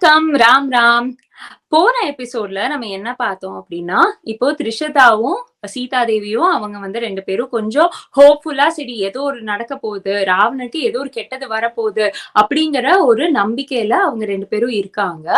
வணக்கம். ராம் ராம். போன எபிசோட்ல நம்ம என்ன பார்த்தோம் அப்படின்னா, இப்போ திரிஷதாவும், சீதா தேவியும் அவங்க வந்து 2 பேரும் கொஞ்சம் ஹோப்ஃபுல்லா சரி ஏதோ ஒரு நடக்க போகுது. ராவணனுக்கு ஏதோ ஒரு கெட்டது வரப்போகுது அப்படிங்கிற ஒரு நம்பிக்கையில அவங்க 2 பேரும் இருக்காங்க.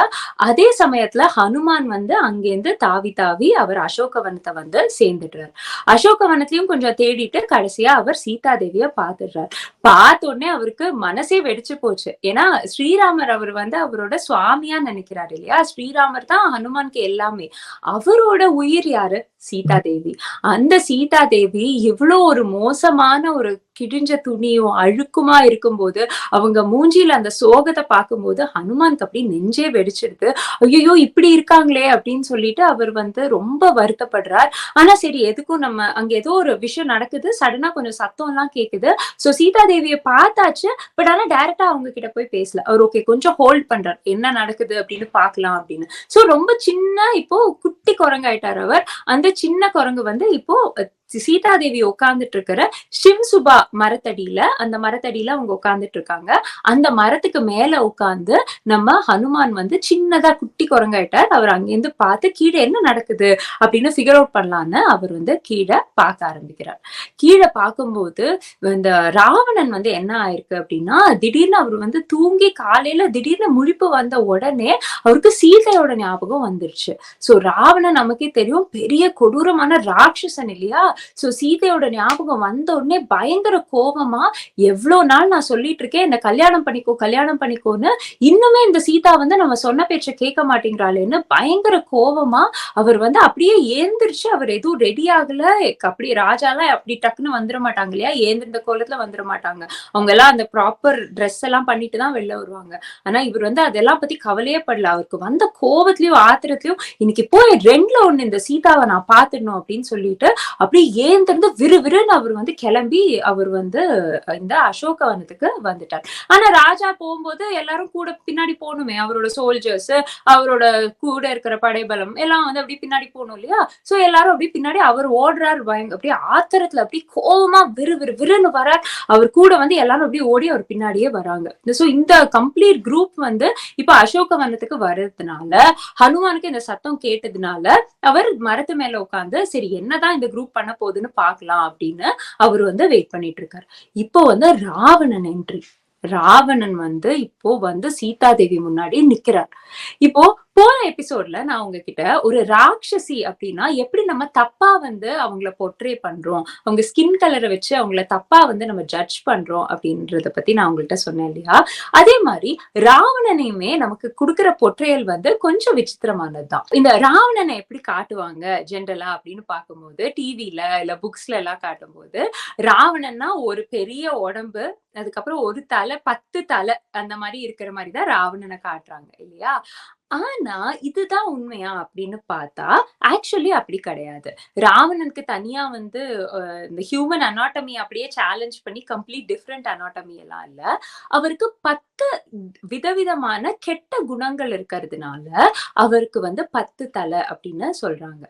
அதே சமயத்துல ஹனுமான் வந்து அங்கேருந்து தாவி தாவி அவர் அசோகவனத்த வந்து சேர்ந்துடுறார். அசோகவனத்திலயும் கொஞ்சம் தேடிட்டு கடைசியா அவர் சீதா தேவிய பார்த்துடுறார். பார்த்த உடனே அவருக்கு மனசே வெடிச்சு போச்சு. ஏன்னா ஸ்ரீராமர் அவர் வந்து அவரோட சுவாமியா நினைக்கிறாரு இல்லையா? ஸ்ரீராமர் தான் ஹனுமானுக்கு எல்லாமே. அவரோட உயிர் யாரு? சீதா தேவி. அந்த சீதா தேவி இவ்ளோ ஒரு மோசமான ஒரு கிழிஞ்ச துணியும் அழுக்குமா இருக்கும்போது அவங்க மூஞ்சில அந்த சோகத்தை பார்க்கும்போது ஹனுமானுக்கு அப்படி நெஞ்சே வெடிச்சிடுது. ஐயோ இப்படி இருக்காங்களே அப்படின்னு சொல்லிட்டு அவர் வந்து ரொம்ப வருத்தப்படுறார். ஆனா சரி எதுக்கும் நம்ம அங்க ஏதோ ஒரு விஷயம் நடக்குது. சடனா கொஞ்சம் சத்தம் எல்லாம் கேக்குது. சோ சீதா தேவியை பார்த்தாச்சு. பட் ஆனா டைரக்டா அவங்க கிட்ட போய் பேசல. அவர் ஓகே கொஞ்சம் ஹோல்ட் பண்றார். என்ன நடக்குது அப்படின்னு பாக்கலாம் அப்படின்னு. சோ ரொம்ப சின்ன இப்போ குட்டி குரங்காயிட்டார் அவர். அந்த சின்ன குரங்கு வந்து இப்போ சீதா தேவி உட்கார்ந்துட்டு இருக்கிற சிம்சுபா மரத்தடியில அந்த மரத்தடியில அவங்க உட்கார்ந்துட்டு இருக்காங்க. அந்த மரத்துக்கு மேல உட்கார்ந்து நம்ம ஹனுமான் வந்து சின்னதா குட்டி குரங்காயிட்டார். அவர் அங்கிருந்து பார்த்து கீழே என்ன நடக்குது அப்படின்னு ஃபிகர் அவுட் பண்ணலான்னு அவர் வந்து கீழே பார்க்க ஆரம்பிக்கிறார். கீழே பார்க்கும்போது இந்த ராவணன் வந்து என்ன ஆயிருக்கு அப்படின்னா திடீர்னு அவர் வந்து தூங்கி காலையில திடீர்னு முழிப்பு வந்த உடனே அவருக்கு சீதையோட ஞாபகம் வந்துருச்சு. சோ ராவணன் நமக்கே தெரியும் பெரிய கொடூரமான ராட்சசன் இல்லையா? சோ சீதையோட ஞாபகம் வந்த உடனே பயங்கர கோபமா எவ்வளவு நாள் நான் சொல்லிட்டு இருக்கேன் என்ன கல்யாணம் பண்ணிக்கோ கல்யாணம் பண்ணிக்கோன்னு இன்னுமே இந்த சீதா வந்து நம்ம சொன்ன பேச்ச கேட்க மாட்டேங்கிறாளேன்னு பயங்கர கோபமா அவர் வந்து அப்படியே ஏந்திரிச்சு அவர் எதுவும் ரெடி ஆகல. அப்படி ராஜாலாம் அப்படி டக்குன்னு வந்துட மாட்டாங்க இல்லையா? ஏந்திருந்த கோலத்துல வந்துட மாட்டாங்க. அவங்க எல்லாம் அந்த ப்ராப்பர் ட்ரெஸ் எல்லாம் பண்ணிட்டு தான் வெளில வருவாங்க. ஆனா இவர் வந்து அதெல்லாம் பத்தி கவலையே படல. அவருக்கு வந்த கோபத்திலயும் ஆத்திரத்திலயும் இன்னைக்கு போய் 2ல 1 இந்த சீதாவை நான் பாத்துடணும் அப்படின்னு சொல்லிட்டு அப்படி ஏந்திருந்து விறுவிறுன்னு அவர் வந்து கிளம்பி அவர் வந்து இந்த அசோகவனத்துக்கு வந்துட்டார். ஆனா ராஜா போகும்போது எல்லாரும் கூட பின்னாடி போகணுமே. அவரோட சோல்ஜர்ஸ் அவரோட கூட இருக்கிற படைபலம் எல்லாம் வந்து அப்படி பின்னாடி போகணும் இல்லையா? சோ எல்லாரும் அப்படி பின்னாடி அவர் ஓடுறாரு. அப்படியே ஆத்திரத்துல அப்படி கோபமா விறுவிறுன்னு வரார். அவர் கூட வந்து எல்லாரும் அப்படி ஓடி அவர் பின்னாடியே வராங்க. சோ இந்த கம்ப்ளீட் குரூப் வந்து இப்ப அசோகவனத்துக்கு வர்றதுனால ஹனுமானுக்கு இந்த சத்தம் கேட்டதுனால அவர் மரத்து மேல உட்கார்ந்து சரி என்னதான் இந்த குரூப் பண்ண போகுதுன்னு பாக்கலாம் அப்படின்னு அவர் வந்து வெயிட் பண்ணிட்டு இருக்காரு. இப்போ வந்து ராவணன் என்ட்ரி. ராவணன் வந்து இப்போ வந்து சீதா தேவி முன்னாடி நிக்கிறார். இப்போ போன எபிசோட்ல நான் உங்ககிட்ட ஒரு ராட்சசி அப்படின்னா எப்படி நம்ம தப்பா வந்து அவங்கள போர்ட்ரே பண்றோம், அவங்க ஸ்கின் கலரை வச்சு அவங்கள தப்பா வந்து நம்ம ஜட்ஜ் பண்றோம் அப்படின்றத பத்தி நான் உங்கள்கிட்ட சொன்னேன் இல்லையா? அதே மாதிரி ராவணனையுமே நமக்கு கொடுக்கிற பொற்றையல் வந்து கொஞ்சம் விசித்திரமானதுதான். இந்த ராவணனை எப்படி காட்டுவாங்க ஜென்ரலா அப்படின்னு பார்க்கும்போது டிவில இல்ல புக்ஸ்ல எல்லாம் காட்டும்போது ராவணன்னா ஒரு பெரிய உடம்பு, அதுக்கப்புறம் ஒரு தலை 10 தலை அந்த மாதிரி இருக்கிற மாதிரிதான் ராவணனை காட்டுறாங்க இல்லையா? ஆனா இதுதான் உண்மையா அப்படின்னு பார்த்தா ஆக்சுவலி அப்படி கிடையாது. ராவணனுக்கு தனியா வந்து இந்த ஹியூமன் அனாட்டமி அப்படியே சேலஞ்ச் பண்ணி கம்ப்ளீட் டிஃப்ரெண்ட் அனாட்டமி எல்லாம் இல்ல. அவருக்கு 10 விதவிதமான கெட்ட குணங்கள் இருக்கிறதுனால அவருக்கு வந்து 10 தலை அப்படின்னு சொல்றாங்க.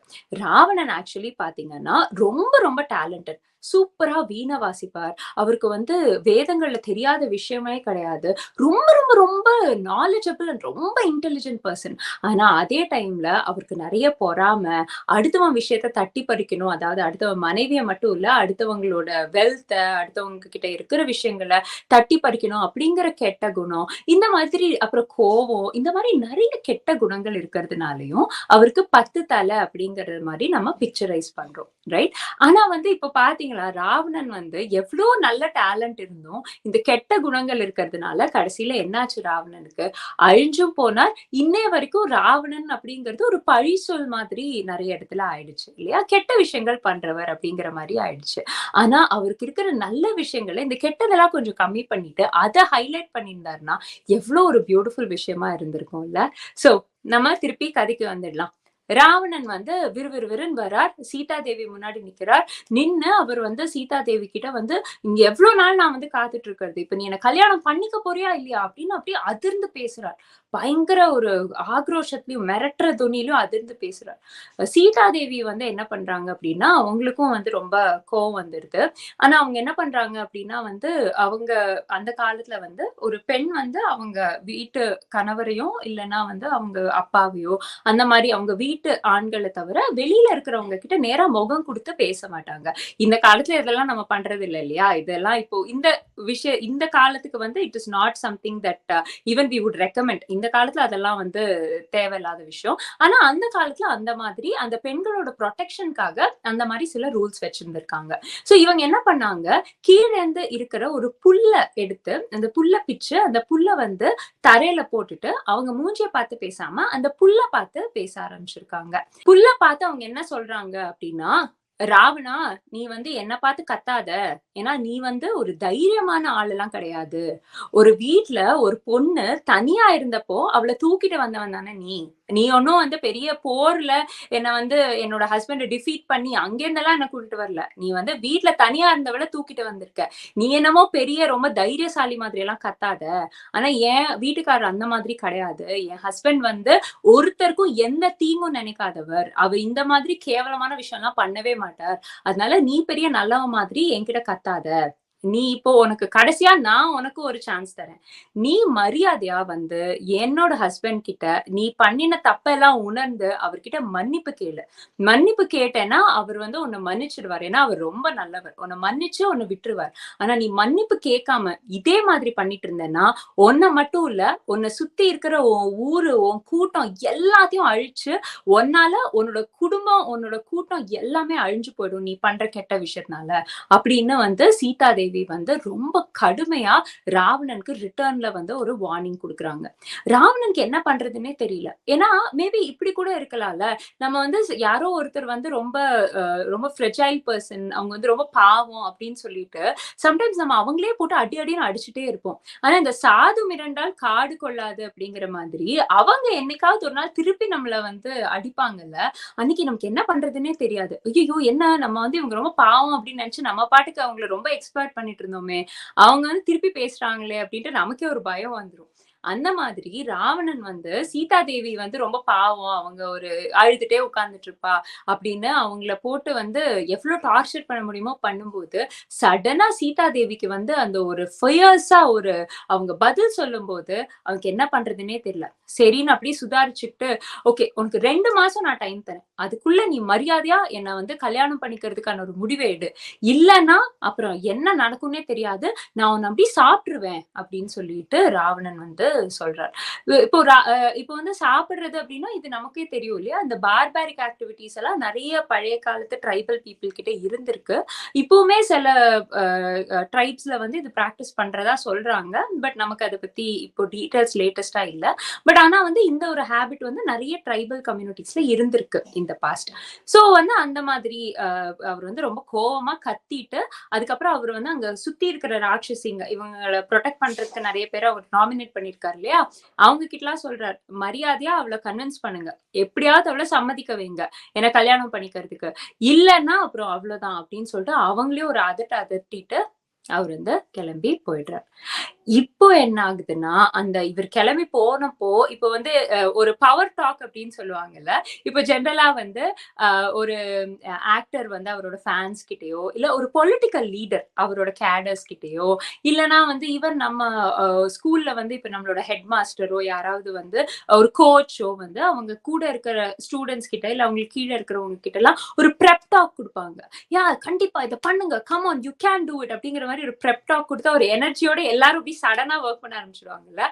ராவணன் ஆக்சுவலி பாத்தீங்கன்னா ரொம்ப ரொம்ப டேலண்டட். சூப்பரா வீணை வாசிப்பார். அவருக்கு வந்து வேதங்கள்ல தெரியாத விஷயமே கிடையாது. ரொம்ப ரொம்ப ரொம்ப நாலேஜபிள் அண்ட் ரொம்ப இன்டெலிஜென்ட் பர்சன். ஆனா அதே டைம்ல அவருக்கு நிறைய பொறாமை, அடுத்தவன் விஷயத்த தட்டி பறிக்கணும். அதாவது அடுத்தவன் மனைவியை மட்டும் இல்ல அடுத்தவங்களோட வெல்த்த அடுத்தவங்க கிட்ட இருக்கிற விஷயங்களை தட்டி பறிக்கணும் அப்படிங்கிற கெட்ட குணம். இந்த மாதிரி அப்புறம் கோவம் இந்த மாதிரி நிறைய கெட்ட குணங்கள் இருக்கிறதுனாலயும் அவருக்கு 10 தலை அப்படிங்கறது மாதிரி நம்ம பிக்சரைஸ் பண்றோம். ரைட்? ஆனா வந்து இப்ப பாத்தீங்களா ராவணன் வந்து எவ்வளவு நல்ல டேலண்ட் இருந்தும் இந்த கெட்ட குணங்கள் இருக்கிறதுனால கடைசியில என்னாச்சு ராவணனுக்கு? அழிஞ்சும் போனார். இன்னைய வரைக்கும் ராவணன் அப்படிங்கிறது ஒரு பழி சொல் மாதிரி நிறைய இடத்துல ஆயிடுச்சு இல்லையா? கெட்ட விஷயங்கள் பண்றவர் அப்படிங்கிற மாதிரி ஆயிடுச்சு. ஆனா அவருக்கு இருக்கிற நல்ல விஷயங்களை இந்த கெட்டதெல்லாம் கொஞ்சம் கம்மி பண்ணிட்டு அதை ஹைலைட் பண்ணியிருந்தாருன்னா எவ்வளவு ஒரு பியூட்டிஃபுல் விஷயமா இருந்திருக்கும்ல. சோ நம்ம திருப்பி கதைக்கு வந்துடலாம். ராவணன் வந்து விறுவிறுன்னு வரார். சீதா தேவி முன்னாடி நிக்கிறார். நின்னு அவர் வந்து சீதா தேவி கிட்ட வந்து இங்க எவ்வளவு நாள் நான் வந்து காத்துட்டு இருக்கிறது, இப்ப நீ என்ன கல்யாணம் பண்ணிக்க போறியா இல்லையா அப்படின்னு அப்படியே அதிர்ந்து பேசுறார். பயங்கர ஒரு ஆக்ரோஷத்திலயும் மிரட்டுற தொனியிலும் அதிர்ந்து பேசுறார். சீதாதேவி வந்து என்ன பண்றாங்க அப்படின்னா, அவங்களுக்கும் வந்து ரொம்ப கோவம் வந்துருது. ஆனா அவங்க என்ன பண்றாங்க அப்படின்னா வந்து, அவங்க அந்த காலத்துல வந்து ஒரு பெண் வந்து அவங்க வீட்டு கணவரையோ, இல்லன்னா வந்து அவங்க அப்பாவையோ, அந்த மாரி அவங்க வீட்டு ஆண்கள தவிர, வெளியில இருக்கிறவங்க கிட்ட நேரா முகம் குடுத்து பேச மாட்டாங்க. இந்த காலத்துல இதெல்லாம் நம்ம பண்றது இல்ல இல்லையா? இதெல்லாம் இப்போ இந்த காலத்துக்கு வந்து it is not something that even we would recommend. இந்த காலத்துல அதெல்லாம் வந்து தேவையில்லாத விஷயம். ஆனா அந்த காலத்துல அந்த மாதிரி அந்த பெண்களோட புரொடெக்ஷன்க்காக அந்த மாரி சில ரூல்ஸ் வச்சிருந்திருக்காங்க. சோ இவங்க என்ன பண்ணாங்க, கீழ இருந்து இருக்கிற ஒரு புல்ல எடுத்து, அந்த புல்ல பிச்சு, அந்த புல்ல வந்து தரையில போட்டுட்டு, அவங்க மூஞ்சிய பார்த்து பேசாம, அந்த புல்ல பார்த்து பேச ஆரம்பிச்சிருக்காங்க. புல்ல பார்த்து அவங்க என்ன சொல்றாங்க அப்டின்னா, "ராவணா, நீ வந்து என்ன பார்த்து கத்தாத. ஏன்னா நீ வந்து ஒரு தைரியமான ஆளெல்லாம் கிடையாது. ஒரு வீட்ல ஒரு பொண்ணு தனியா இருந்தப்போ அவள தூக்கிட்டு வந்தவன் தானே நீ. நீ ஒண்ணும் வந்து பெரிய போர்ல என்ன வந்து என்னோட ஹஸ்பண்ட டிஃபீட் பண்ணி அங்கேருந்தெல்லாம் என்ன கூட்டிட்டு வரல. நீ வந்து வீட்ல தனியா இருந்தவள தூக்கிட்டு வந்திருக்க. நீ என்னமோ பெரிய ரொம்ப தைரியசாலி மாதிரி எல்லாம் கத்தாத. ஆனா என் வீட்டுக்காரர் அந்த மாதிரி கிடையாது. என் ஹஸ்பண்ட் வந்து ஒருத்தருக்கும் எந்த தீங்கும் நினைக்காதவர். அவர் இந்த மாதிரி கேவலமான விஷயம்லாம் பண்ணவே மாட்டார். அதனால நீ பெரிய நல்லவன் மாதிரி என்கிட்ட கத்தாத. நீ இப்போ உனக்கு கடைசியா நான் உனக்கு ஒரு சான்ஸ் தரேன். நீ மரியாதையா வந்து என்னோட ஹஸ்பண்ட் கிட்ட நீ பண்ணின தப்பெல்லாம் உணர்ந்து அவர்கிட்ட மன்னிப்பு கேளு. மன்னிப்பு கேட்டேன்னா அவர் வந்து உன்னை மன்னிச்சிடுவார். ஏன்னா அவர் ரொம்ப நல்லவர். உன்னை மன்னிச்சு உன்னை விட்டுருவார். ஆனா நீ மன்னிப்பு கேட்காம இதே மாதிரி பண்ணிட்டு இருந்தேன்னா உன்னை மட்டும் இல்ல, உன்னை சுத்தி இருக்கிற உன் ஊரு, உன் கூட்டம் எல்லாத்தையும் அழிச்சு உன்னால உன்னோட குடும்பம், உன்னோட கூட்டம் எல்லாமே அழிஞ்சு போயிடும். நீ பண்ற கெட்ட விஷயத்தினால. அப்படின்னு வந்து சீதாதேவி வந்து ரொம்ப கடுமையா ராவணனுக்கு ரிட்டர்ன்ல வந்து ஒரு வார்னிங் குடுக்குறாங்க. ராவணனுக்கு என்ன பண்றதுன்னே தெரியல. ஏன்னா மேபி இப்படி கூட இருக்கலாம்ல. நம்ம வந்து யாரோ ஒருத்தர் வந்து ரொம்ப ஃப்ரெஜைல் பெர்சன், அவங்க வந்து ரொம்ப பாவம் அப்படின்னு சொல்லிட்டு சம்டைம்ஸ் நம்ம அவங்களே போட்டு அடி அடின்னு அடிச்சுட்டே இருப்போம். ஆனா இந்த சாது மிரண்டால் காடு கொள்ளாது அப்படிங்கிற மாதிரி அவங்க என்னைக்காவது ஒரு நாள் திருப்பி நம்மள வந்து அடிப்பாங்கல்ல. அன்னைக்கு நமக்கு என்ன பண்றதுன்னே தெரியாது. ஐயையோ! என்ன நம்ம வந்து இவங்க ரொம்ப பாவம் அப்படின்னு நினைச்சு நம்ம பாட்டுக்கு அவங்கள ரொம்ப எக்ஸ்பெக்ட் பண்ணிட்டு இருந்தோமே. அவங்க வந்து திருப்பி பேசுறாங்களே அப்படின்ட்டு நமக்கே ஒரு பயம் வந்துரும். அந்த மாதிரி ராவணன் வந்து சீதா தேவி வந்து ரொம்ப பாவம். அவங்க ஒரு அழுதுட்டே உட்கார்ந்துட்டு இருப்பா அப்படின்னு அவங்கள போட்டு வந்து எவ்ளோ டார்ச்சர் பண்ண முடியுமோ பண்ணும்போது, சடனா சீதா தேவிக்கு வந்து அந்த ஒரு ஃபியர்ஸா ஒரு அவங்க பதில் சொல்லும்போது, அவளுக்கு என்ன பண்றதுன்னே தெரியல. சரின்னு அப்படியே சுதாரிச்சுட்டு, ஓகே உனக்கு 2 மாசம் நான் டைம் தரேன். அதுக்குள்ள நீ மரியாதையா என்ன வந்து கல்யாணம் பண்ணிக்கிறதுக்கான ஒரு முடிவ எடு. இல்லன்னா அப்புறம் என்ன நடக்கும்னே தெரியாது. நான் உன்ன அப்படியே சாப்ட்டுருவேன் அப்படின்னு சொல்லிட்டு ராவணன் வந்து சொல்றார். இப்போ இப்போ வந்து சாப்பிடுறது அப்படின்னா இது நமக்கே தெரியும் இல்லையா? இந்த பார்பாரிக் ஆக்டிவிட்டீஸ் எல்லாம் நெறைய பழைய காலத்து ட்ரைபல் பீப்பிள் கிட்ட இருந்திருக்கு. இப்பவுமே சில ட்ரைப்ஸ்ல வந்து இது பிராக்டிஸ் பண்றதா சொல்றாங்க. பட் நமக்கு அத பத்தி இப்போ டீடைல்ஸ் லேட்டஸ்ட்டா இல்ல. பட் ஆனா வந்து இந்த ஒரு ஹேபிட் வந்து நெறைய ட்ரைபல் கம்யூனிட்டீஸ்ல இருந்திருக்கு இந்த பாஸ்ட். சோ வந்து அந்த மாதிரி அவர் வந்து ரொம்ப கோவமா கத்திட்டு, அதுக்கப்புறம் அவர் வந்து அங்க சுத்தி இருக்கிற ராட்சசிங்க, இவங்கள புரொடெக்ட் பண்றதுக்கு நெறைய பேர அவர் நாமினேட் பண்ணியிருக்காரு இல்லையா? அவங்க கிட்டலாம் சொல்றாரு. மரியாதையா அவள கன்வின்ஸ் பண்ணுங்க. எப்படியாவது அவள சம்மதிக்க வைங்க. என்ன கல்யாணம் பண்ணிக்கிறதுக்கு. இல்லன்னா அப்புறம் அவ்வளோதான் அப்படின்னு சொல்லிட்டு அவங்களையும் ஒரு அதட்டிட்டு அவர் வந்து கிளம்பி போயிடுறார். இப்போ என்ன ஆகுதுன்னா, இவர் கிளம்பி போனப்போ, இப்போ வந்து ஒரு பவர் டாக் அப்படின்னு சொல்லுவாங்கல்ல. இப்போ ஜெனரலா வந்து ஒரு ஆக்டர் வந்து அவரோட ஃபேன்ஸ் கிட்டயோ, இல்ல ஒரு பொலிட்டிக்கல் லீடர் அவரோட கேடர்ஸ் கிட்டயோ, இல்லன்னா வந்து ஈவன் நம்ம ஸ்கூல்ல வந்து இப்ப நம்மளோட ஹெட் மாஸ்டரோ யாராவது வந்து ஒரு கோச்சோ வந்து அவங்க கூட இருக்கிற ஸ்டூடண்ட்ஸ் கிட்ட, இல்ல அவங்களுக்கு கீழ இருக்கிறவங்க கிட்டலாம் ஒரு பிரெப் டாக் குடுப்பாங்க. கண்டிப்பா இத பண்ணுங்க. Come on you can do it அப்படிங்கிற மாரி ஒரு பிரெப் டாக் குடுத்தா ஒரு எனர்ஜியோட எல்லாரும் அப்படி சடனா வொர்க் பண்ண ஆரம்பிச்சுருவாங்கல்ல.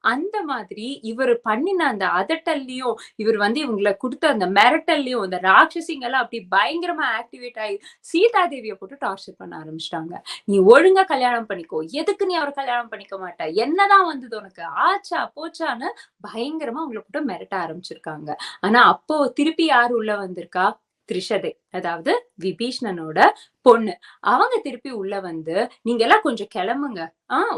அந்த மாதிரி இவரு பண்ணின அந்த அதட்டல்லயும், இவர் வந்து இவங்கள குடுத்த அந்த மிரட்டல்லயும், இந்த ராட்சசிங்கலாம் அப்படி பயங்கரமா ஆக்டிவேட் ஆயி, சீதா தேவிய போட்டு டார்ச்சர் பண்ண ஆரம்பிச்சுட்டாங்க. "நீ ஒழுங்கா கல்யாணம் பண்ணிக்கோ. எதுக்கு நீ அவர கல்யாணம் பண்ணிக்க மாட்ட? என்னதான் வந்தது உனக்கு? ஆச்சா, போச்சான்னு" பயங்கரமா அவங்கள போட்டு மிரட்ட ஆரம்பிச்சிருக்காங்க. ஆனா அப்போ திருப்பி யார் உள்ள வந்திருக்கா? திரிஷதை. அதாவது விபீஷ்ணனோட பொண்ணு. அவங்க திருப்பி உள்ள வந்து, "நீங்க எல்லாம் கொஞ்சம் கெளம்புங்க.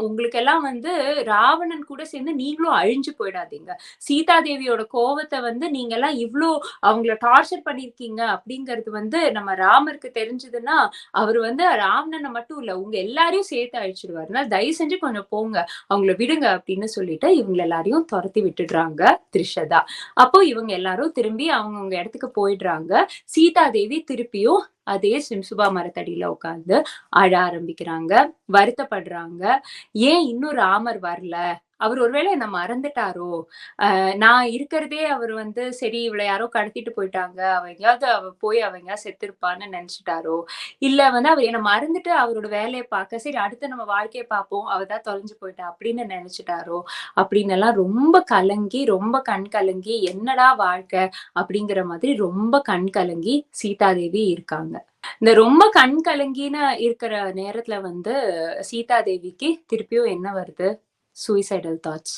உங்களுக்கு எல்லாம் வந்து ராவணன் கூட சேர்ந்து நீங்களும் அழிஞ்சு போயிடாதீங்க. சீதா தேவியோட கோவத்த வந்து நீங்க எல்லாம் இவ்ளோ அவங்கள டார்ச்சர் பண்ணியிருக்கீங்க அப்படிங்கிறது வந்து நம்ம ராமருக்கு தெரிஞ்சதுன்னா, அவரு வந்து ராவணன மட்டும் இல்ல, உங்க எல்லாரையும் சேர்த்து அழிச்சுடுவாரு. அதனால தயவு செஞ்சு கொஞ்சம் போங்க. அவங்கள விடுங்க" அப்படின்னு சொல்லிட்டு இவங்க எல்லாரையும் தொரத்தி விட்டுடுறாங்க திரிஷதா. அப்போ இவங்க எல்லாரும் திரும்பி அவங்கவங்க இடத்துக்கு போயிடுறாங்க. சீதா தேவி திருப்பியும் அதே சிம்சுபா மரத்தடியில உட்கார்ந்து அழ ஆரம்பிக்கிறாங்க. வருத்தப்படுறாங்க. ஏன் இன்னும் ராமர் வரல? அவர் ஒருவேளை என்ன மறந்துட்டாரோ? நான் இருக்கிறதே அவரு வந்து சரி இவள யாரோ கடத்திட்டு போயிட்டாங்க. அவ எங்கேயாவது செத்திருப்பான்னு நெனச்சுட்டாரோ? இல்ல வந்து அவர் என்ன மறந்துட்டு அவரோட வேலைய பாக்க, சரி அடுத்து நம்ம வாழ்க்கைய பாப்போம். அவ தான் தொலைஞ்சு போயிட்டா அப்படின்னு நெனச்சுட்டாரோ? அப்படின்னெல்லாம் ரொம்ப கலங்கி, ரொம்ப கண் கலங்கி, என்னடா வாழ்க்கை? அப்படிங்கிற மாதிரி ரொம்ப கண் கலங்கி சீதாதேவி இருக்காங்க. இந்த ரொம்ப கண் கலங்கின இருக்கிற நேரத்துல வந்து சீதா தேவிக்கு திருப்பியும் என்ன வருது? Suicidal thoughts.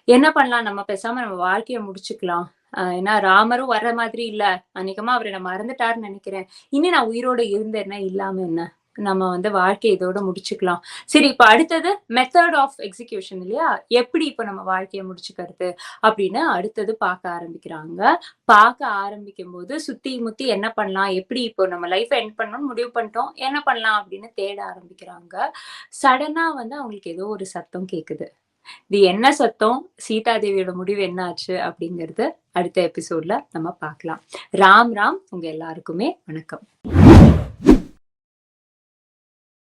என்ன பண்ணலாம்? நம்ம பேசாம நம்ம வாழ்க்கைய முடிச்சுக்கலாம். ஏன்னா ராமரும் வர்ற மாதிரி இல்ல. அநேகமா அவரு என்ன மறந்துட்டாருன்னு நெனைக்கிறேன். இனி நான் உயிரோட இருந்து என்ன, இல்லாம என்ன? நம்ம வந்து வாழ்க்கைய இதோட முடிச்சுக்கலாம். சரி, இப்ப அடுத்தது மெத்தட் ஆஃப் எக்ஸிகியூஷன் இல்லையா? எப்படி இப்ப நம்ம வாழ்க்கைய முடிச்சுக்கிறது? அப்படின்னு அடுத்தது பாக்க ஆரம்பிக்கிறாங்க. பாக்க ஆரம்பிக்கும்போது சுத்தி முத்தி என்ன பண்ணலாம்? எப்படி இப்போ நம்ம லைஃப எண்ட் பண்ணணும்னு முடிவு பண்ணிட்டோம். என்ன பண்ணலாம்? அப்படின்னு தேட ஆரம்பிக்கிறாங்க. சடனா வந்து அவங்களுக்கு ஏதோ ஒரு சத்தம் கேக்குது. இது என்ன சத்தம்? சீதா தேவியோட முடிவு என்ன ஆச்சு? அப்படிங்கிறது அடுத்த எபிசோட்ல நம்ம பார்க்கலாம். ராம் ராம். உங்க எல்லாருக்குமே வணக்கம்.